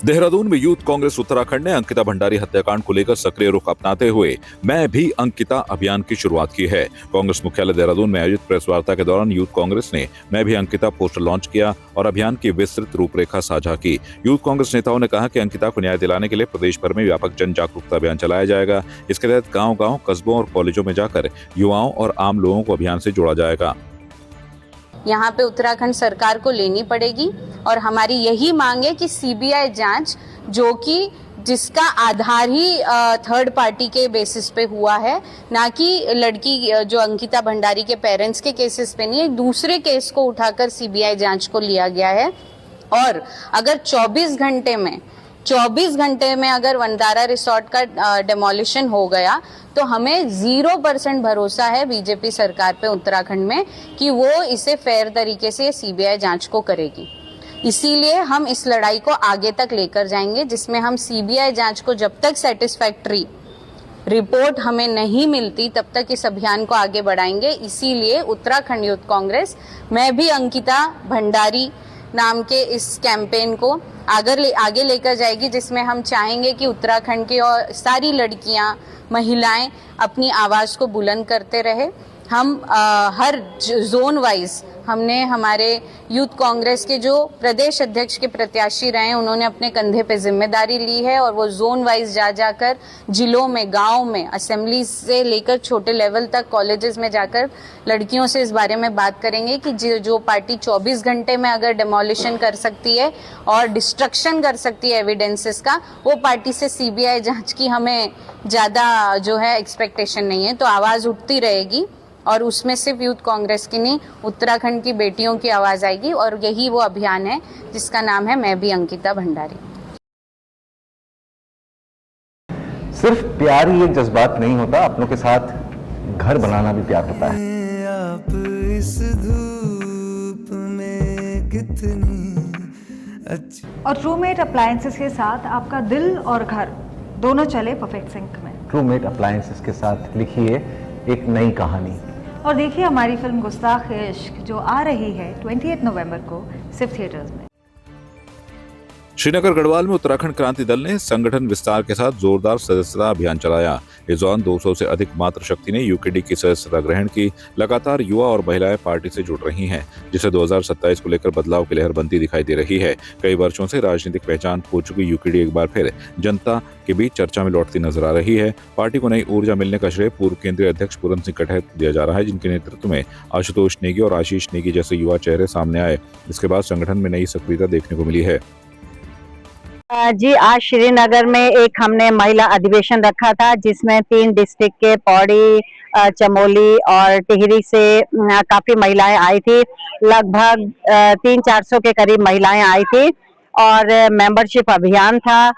देहरादून में यूथ कांग्रेस उत्तराखंड ने अंकिता भंडारी हत्याकांड को लेकर सक्रिय रुख अपनाते हुए मैं भी अंकिता अभियान की शुरुआत की है। कांग्रेस मुख्यालय देहरादून में आयोजित प्रेस वार्ता के दौरान यूथ कांग्रेस ने मैं भी अंकिता पोस्टर लॉन्च किया और अभियान की विस्तृत रूपरेखा साझा की। यूथ कांग्रेस नेताओं ने कहा कि अंकिता को न्याय दिलाने के लिए प्रदेश भर में व्यापक जन जागरूकता अभियान चलाया जाएगा। इसके तहत गाँव-गाँव, कस्बों और कॉलेजों में जाकर युवाओं और आम लोगों को अभियान से जोड़ा जाएगा। यहाँ पे उत्तराखंड सरकार को लेनी पड़ेगी और हमारी यही मांग है कि सीबीआई जांच, जो कि जिसका आधार ही थर्ड पार्टी के बेसिस पे हुआ है, ना कि लड़की जो अंकिता भंडारी के पेरेंट्स के केसेस पे नहीं, एक दूसरे केस को उठाकर सीबीआई जांच को लिया गया है। और अगर 24 घंटे में अगर वंदारा रिसोर्ट का डेमोलिशन हो गया तो हमें 0% भरोसा है बीजेपी सरकार पे उत्तराखंड में कि वो इसे फेयर तरीके से सीबीआई जांच को करेगी। इसीलिए हम इस लड़ाई को आगे तक लेकर जाएंगे, जिसमें हम सीबीआई जांच को जब तक सेटिस्फैक्ट्री रिपोर्ट हमें नहीं मिलती तब तक इस अभियान को आगे बढ़ाएंगे। इसीलिए उत्तराखंड यूथ कांग्रेस मैं भी अंकिता भंडारी नाम के इस कैंपेन को आगे लेकर जाएगी, जिसमें हम चाहेंगे कि उत्तराखंड की और सारी लड़कियां, महिलाएं अपनी आवाज को बुलंद करते रहे। हम हर जोन वाइज हमने हमारे यूथ कांग्रेस के जो प्रदेश अध्यक्ष के प्रत्याशी रहे हैं, उन्होंने अपने कंधे पे जिम्मेदारी ली है और वो जोन वाइज जाकर जिलों में, गांव में, असेंबली से लेकर छोटे लेवल तक कॉलेजेस में जाकर लड़कियों से इस बारे में बात करेंगे कि जो पार्टी 24 घंटे में अगर डिमोलिशन कर सकती है और डिस्ट्रक्शन कर सकती है एविडेंसेस का, वो पार्टी से सीबीआई जांच की हमें ज्यादा जो है एक्सपेक्टेशन नहीं है। तो आवाज उठती रहेगी और उसमें सिर्फ यूथ कांग्रेस की नहीं, उत्तराखंड की बेटियों की आवाज आएगी और यही वो अभियान है जिसका नाम है मैं भी अंकिता भंडारी। सिर्फ प्यार ही एक जज्बात नहीं होता, अपनों के साथ घर बनाना भी प्यार होता है। आप इस धूप में कितनी अच्छी। और ट्रूमेट अप्लायंसेस के साथ आपका दिल और घर दोनों चले परफेक्ट सिंक में। ट्रूमेट अप्लायंसेस के साथ लिखिए एक नई कहानी और देखिए हमारी फिल्म गुस्ताख-ए-इश्क जो आ रही है 28 नवंबर को सिर्फ थिएटर्स में। श्रीनगर गढ़वाल में उत्तराखंड क्रांति दल ने संगठन विस्तार के साथ जोरदार सदस्यता अभियान चलाया। इस दौरान 200 से अधिक मातृशक्ति ने यूकेडी की सदस्यता ग्रहण की। लगातार युवा और महिलाएं पार्टी से जुड़ रही हैं, जिससे 2027 को लेकर बदलाव की लहर बनती दिखाई दे रही है। कई वर्षों से राजनीतिक पहचान खो चुकी यूकेडी एक बार फिर जनता के बीच चर्चा में लौटती नजर आ रही है। पार्टी को नई ऊर्जा मिलने का श्रेय पूर्व केंद्रीय अध्यक्ष पूरन सिंह कटहर को दिया जा रहा है, जिनके नेतृत्व में आशुतोष नेगी और आशीष नेगी जैसे युवा चेहरे सामने आए। इसके बाद संगठन में नई सक्रियता देखने को मिली है। जी, आज श्रीनगर में एक हमने महिला अधिवेशन रखा था, जिसमें 3 डिस्ट्रिक्ट के पौड़ी, चमोली और टिहरी से काफी महिलाएं आई थी। लगभग 300-400 के करीब महिलाएं आई थी और मेंबरशिप अभियान था।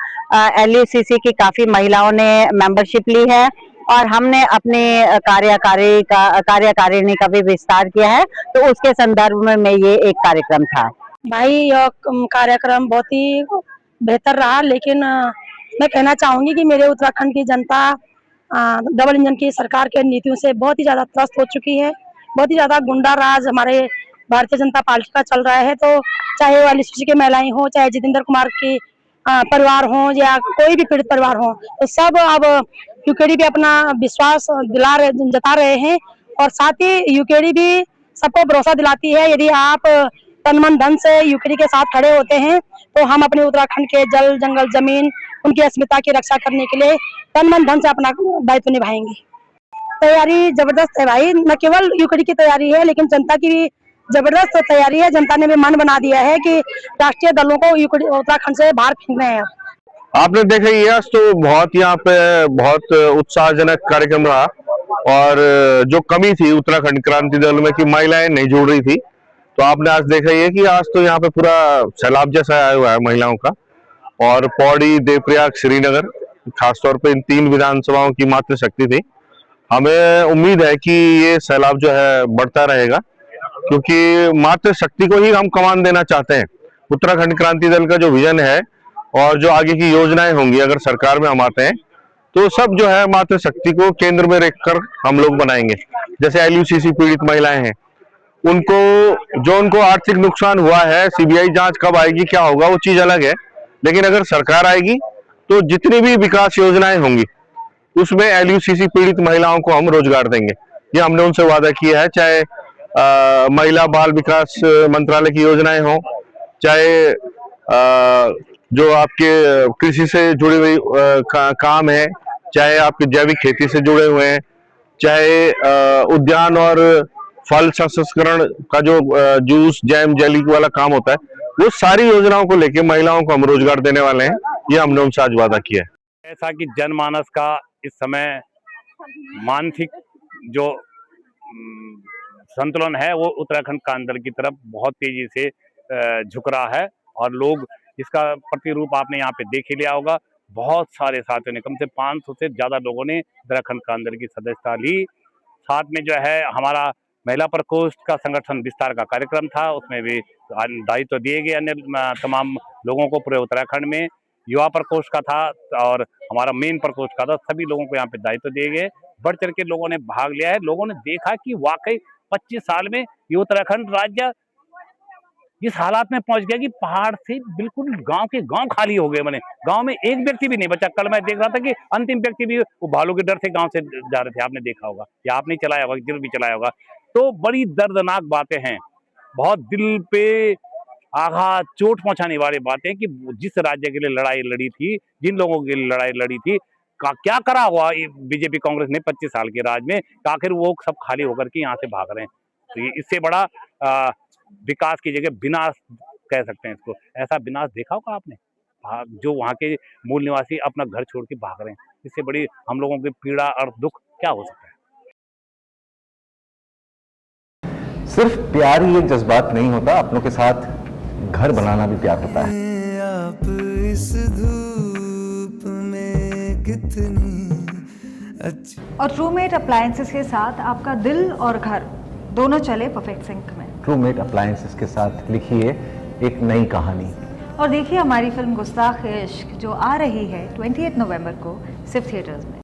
LUCC की काफी महिलाओं ने मेंबरशिप ली है और हमने अपनी कार्यकारिणी का भी विस्तार किया है, तो उसके संदर्भ में ये एक कार्यक्रम था। भाई यह कार्यक्रम बहुत ही बेहतर रहा, लेकिन मैं कहना चाहूंगी कि मेरे उत्तराखंड की जनता डबल इंजन की सरकार के नीतियों से बहुत ही ज्यादा त्रस्त हो चुकी है। बहुत ही ज्यादा गुंडा राज हमारे भारतीय जनता पार्टी का चल रहा है। तो चाहे वो LUCC के महिलाएं हो, चाहे जितेंद्र कुमार की परिवार हो या कोई भी पीड़ित परिवार हो, तो सब अब यूकेडी पे अपना विश्वास जता रहे हैं और साथ ही यूकेडी भी सबको भरोसा दिलाती है, यदि आप तन मन धन से यूकेडी के साथ खड़े होते हैं तो हम अपने उत्तराखंड के जल, जंगल, जमीन, उनकी अस्मिता की रक्षा करने के लिए तन मन धन से अपना दायित्व निभाएंगे। तैयारी जबरदस्त है भाई, न केवल यूकेडी की तैयारी है लेकिन जनता की भी जबरदस्त तैयारी है। जनता ने भी मन बना दिया है कि राष्ट्रीय दलों को यूकेडी उत्तराखंड से बाहर फेंकना है। आपने देखा ये आज तो बहुत यहाँ पे बहुत उत्साहजनक कार्यक्रम रहा और जो कमी थी उत्तराखंड क्रांति दल में कि महिलाएं नहीं जुड़ रही थी, तो आपने आज देखा ही है कि आज तो यहाँ पे पूरा सैलाब जैसा आया हुआ है महिलाओं का। और पौड़ी, देवप्रयाग, श्रीनगर, खासतौर पे इन 3 विधानसभाओं की मातृशक्ति थी। हमें उम्मीद है कि ये सैलाब जो है बढ़ता रहेगा, क्योंकि मातृशक्ति को ही हम कमान देना चाहते हैं। उत्तराखंड क्रांति दल का जो विजन है और जो आगे की योजनाएं होंगी अगर सरकार में हम आते हैं, तो सब जो है मातृशक्ति को केंद्र में रखकर हम लोग बनाएंगे। जैसे LUCC पीड़ित महिलाएं हैं, उनको आर्थिक नुकसान हुआ है, सीबीआई जांच कब आएगी, क्या होगा, वो चीज अलग है, लेकिन अगर सरकार आएगी तो जितनी भी विकास योजनाएं होंगी उसमें LUCC पीड़ित महिलाओं को हम रोजगार देंगे, ये हमने उनसे वादा किया है। चाहे महिला बाल विकास मंत्रालय की योजनाएं हो, चाहे जो आपके कृषि से जुड़ी हुई काम है, चाहे आपके जैविक खेती से जुड़े हुए हैं, चाहे उद्यान और फल संस्करण का जो जूस जैम जेली वाला काम होता है, वो सारी योजनाओं को लेके महिलाओं को हम रोजगार देने वाले हैं, ये हमने उनसे आज वादा किया है। ऐसा कि जनमानस का इस समय मानसिक जो संतुलन है वो उत्तराखंड कांदल की तरफ बहुत तेजी से झुक रहा है, और लोग इसका प्रतिरूप आपने यहाँ पे देख ही लिया होगा। बहुत सारे साथियों ने, कम से 500 से ज्यादा लोगों ने उत्तराखंड कांदल की सदस्यता ली। साथ में जो है हमारा महिला प्रकोष्ठ का संगठन विस्तार का कार्यक्रम था, उसमें भी दायित्व दिए गए अन्य तमाम लोगों को पूरे उत्तराखंड में। युवा प्रकोष्ठ का था और हमारा मेन प्रकोष्ठ का था, सभी लोगों को यहाँ पे दायित्व दिए गए। बढ़ चढ़ के लोगों ने भाग लिया है। लोगों ने देखा कि वाकई 25 साल में ये उत्तराखंड राज्य इस हालात में पहुंच गया कि पहाड़ से बिल्कुल गांव के गांव खाली हो गए। मैंने गांव में एक व्यक्ति भी नहीं बचा। कल मैं देख रहा था कि अंतिम व्यक्ति भी वो भालू के डर से गांव से जा रहे थे, आपने देखा होगा या आपने चलाया होगा, जरूर भी चलाया होगा। तो बड़ी दर्दनाक बातें हैं, बहुत दिल पे आघात चोट पहुंचाने वाली बातें कि जिस राज्य के लिए लड़ाई लड़ी थी, जिन लोगों के लिए लड़ाई लड़ी थी, क्या करा हुआ बीजेपी कांग्रेस ने 25 साल के राज में, आखिर वो सब खाली होकर के यहाँ से भाग रहे हैं। तो इससे बड़ा विकास की जगह विनाश कह सकते हैं इसको। ऐसा विनाश देखा होगा आपने, जो वहाँ के मूल निवासी अपना घर छोड़ के भाग रहे हैं। इससे बड़ी हम लोगों की पीड़ा और दुख क्या हो सकता है। सिर्फ प्यार ही एक जज्बात नहीं होता, अपनों के साथ घर बनाना भी प्यार होता है। आप इस धूप में कितनी अच्छी। और ट्रूमेट अप्लायंसेस के साथ आपका दिल और घर दोनों चले परफेक्ट सिंक में। ट्रूमेट अप्लायंसेस के साथ लिखिए एक नई कहानी। और देखिए हमारी फिल्म गुस्ताख इश्क, जो आ रही है 28 नवंबर को सिर्फ थिएटर्स में।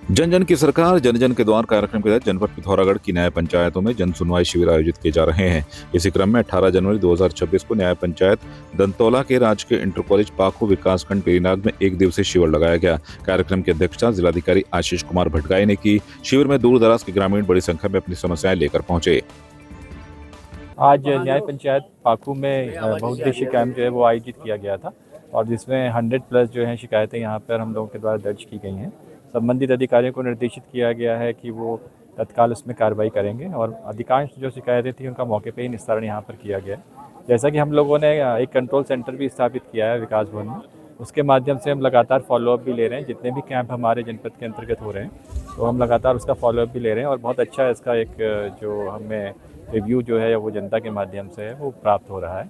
जन जन की सरकार जन जन के द्वार कार्यक्रम के तहत जनपद पिथौरागढ़ की न्याय पंचायतों में जन सुनवाई शिविर आयोजित किए जा रहे हैं। इसी क्रम में 18 जनवरी 2026 को न्याय पंचायत दंतौला के राजकीय इंटर कॉलेज पाखू विकासखंड पेरीनाग में एक दिवसीय शिविर लगाया गया। कार्यक्रम की अध्यक्षता जिलाधिकारी आशीष कुमार भटगाई ने की। शिविर में दूर दराज के ग्रामीण बड़ी संख्या में अपनी समस्याएं लेकर पहुंचे। आज न्याय पंचायत पाखू में बहुउद्देशीय कैंप जो है वो आयोजित किया गया था, और जिसमें 100+ जो है शिकायतें यहाँ पर हम लोगों के द्वारा दर्ज की गई हैं। संबंधित अधिकारियों को निर्देशित किया गया है कि वो तत्काल उसमें कार्रवाई करेंगे, और अधिकांश जो शिकायतें थी उनका मौके पे ही निस्तारण यहाँ पर किया गया। जैसा कि हम लोगों ने एक कंट्रोल सेंटर भी स्थापित किया है विकास भवन में, उसके माध्यम से हम लगातार फॉलोअप भी ले रहे हैं। जितने भी कैंप हमारे जनपद के अंतर्गत हो रहे हैं तो हम लगातार उसका फॉलोअप भी ले रहे हैं, और बहुत अच्छा इसका एक जो हमें रिव्यू जो है वो जनता के माध्यम से है वो प्राप्त हो रहा है।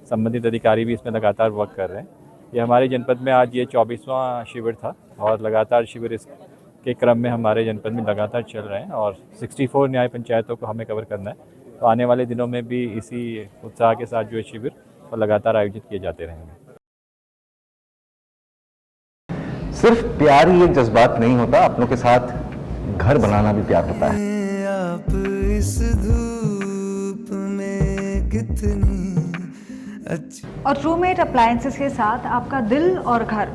संबंधित अधिकारी भी इसमें लगातार वर्क कर रहे हैं। ये हमारे जनपद में आज ये 24वां शिविर था, और लगातार शिविर इसके क्रम में हमारे जनपद में लगातार चल रहे हैं, और 64 न्याय पंचायतों को हमें कवर करना है। तो आने वाले दिनों में भी इसी उत्साह के साथ जो शिविर और लगातार आयोजित किए जाते रहेंगे। सिर्फ प्यार ही एक जज्बात नहीं होता, अपनों के साथ घर बनाना भी प्यार होता है। आप इस धूप में कितनी अच्छी। और ट्रूमेट अप्लायंसेस के साथ आपका दिल और घर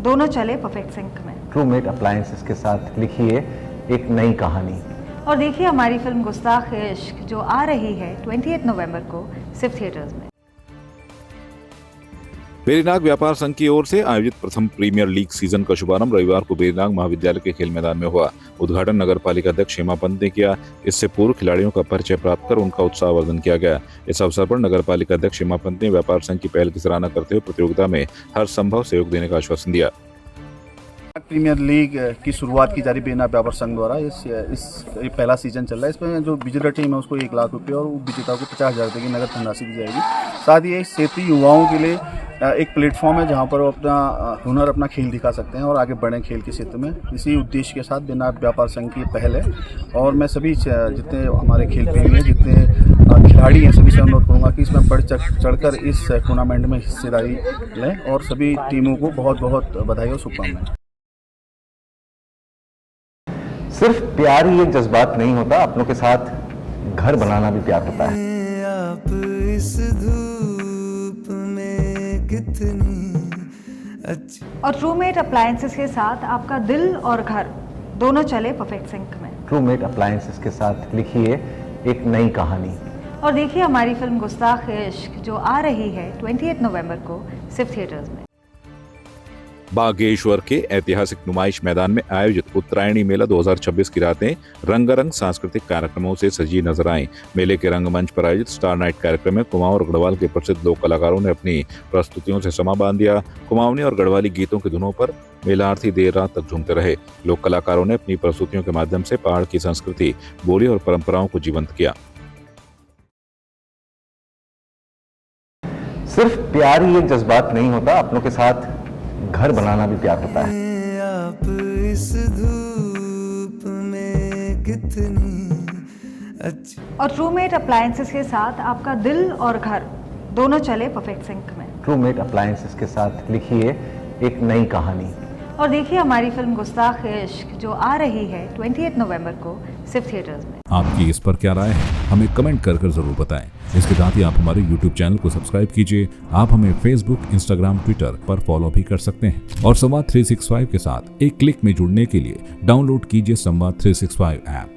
दोनों चले परफेक्ट सिंक में। ट्रूमेट अप्लायंसेस के साथ लिखिए एक नई कहानी। और देखिए हमारी फिल्म गुस्ताख इश्क, जो आ रही है 28 नवंबर को सिर्फ थिएटर्स में। बेरीनाग व्यापार संघ की ओर से आयोजित प्रथम प्रीमियर लीग सीजन का शुभारंभ रविवार को बेरीनाग महाविद्यालय के खेल मैदान में हुआ। उद्घाटन नगर पालिका अध्यक्ष हेमा पंत ने किया। इससे पूर्व खिलाड़ियों का परिचय प्राप्त कर उनका उत्साहवर्धन किया गया। इस अवसर पर नगर पालिका अध्यक्ष हेमा पंत ने व्यापार संघ की पहल की सराहना करते हुए प्रतियोगिता में हर संभव सहयोग देने का आश्वासन दिया। प्रीमियर लीग की शुरुआत की जा रही बेरीनाग व्यापार संघ द्वारा। इस पहला सीजन चल रहा है। इसमें जो विजेता टीम है उसको 1 लाख रुपये और विजेता को 50,000 रुपये की नगद धनराशि दी जाएगी। साथ ही क्षेत्रीय युवाओं के लिए एक प्लेटफॉर्म है जहां पर वो अपना हुनर, अपना खेल दिखा सकते हैं और आगे बढ़ें खेल के क्षेत्र में। इसी उद्देश्य के साथ बेरीनाग व्यापार संघ की पहल है, और मैं सभी जितने हमारे खेल प्रेमी हैं, जितने खिलाड़ी हैं, सभी से अनुरोध करूँगा कि इसमें बढ़ चढ़कर इस टूर्नामेंट में हिस्सेदारी लें, और सभी टीमों को बहुत बहुत बधाई और शुभकामनाएं। सिर्फ प्यार ही एक जज्बात नहीं होता, अपनों के साथ घर बनाना भी प्यार होता है। आप इस धूप में कितनी अच्छी। और ट्रूमेट अप्लायंसेस के साथ आपका दिल और घर दोनों चले परफेक्ट सिंक में। ट्रूमेट अप्लायंसेस के साथ लिखिए एक नई कहानी। और देखिए हमारी फिल्म गुस्ताख इश्क जो आ रही है 28 नवंबर को सिर्फ थिएटर्स में। बागेश्वर के ऐतिहासिक नुमाइश मैदान में आयोजित उत्तरायणी मेला 2026 की रातें रंगारंग सांस्कृतिक कार्यक्रमों से सजी नजर आईं। मेले के रंगमंच पर आयोजित स्टार नाइट कार्यक्रम में कुमाऊं और गढ़वाल के प्रसिद्ध लोक कलाकारों ने अपनी प्रस्तुतियों से समा बांध दिया। कुमाऊनी और गढ़वाली गीतों की धुनों पर मेलार्थी देर रात तक झूमते रहे। लोक कलाकारों ने अपनी प्रस्तुतियों के माध्यम से पहाड़ की संस्कृति, बोली और परंपराओं को जीवंत किया। सिर्फ प्यार ही एक जज्बात नहीं होता, अपनों के साथ घर बनाना भी प्यार होता है। आप इस धूप में कितनी अच्छी। और ट्रूमेट अप्लायंसेस के साथ आपका दिल और घर दोनों चले परफेक्ट सिंक में। ट्रूमेट अप्लायंसेस के साथ लिखिए एक नई कहानी। और देखिए हमारी फिल्म गुस्ताख इश्क जो आ रही है 28 नवंबर को सिर्फ थिएटर्स में। आपकी इस पर क्या राय है, हमें कमेंट कर जरूर बताएं। इसके साथ ही आप हमारे YouTube चैनल को सब्सक्राइब कीजिए। आप हमें Facebook, Instagram, Twitter पर फॉलो भी कर सकते हैं। और संवाद 365 के साथ एक क्लिक में जुड़ने के लिए डाउनलोड कीजिए संवाद 365 ऐप।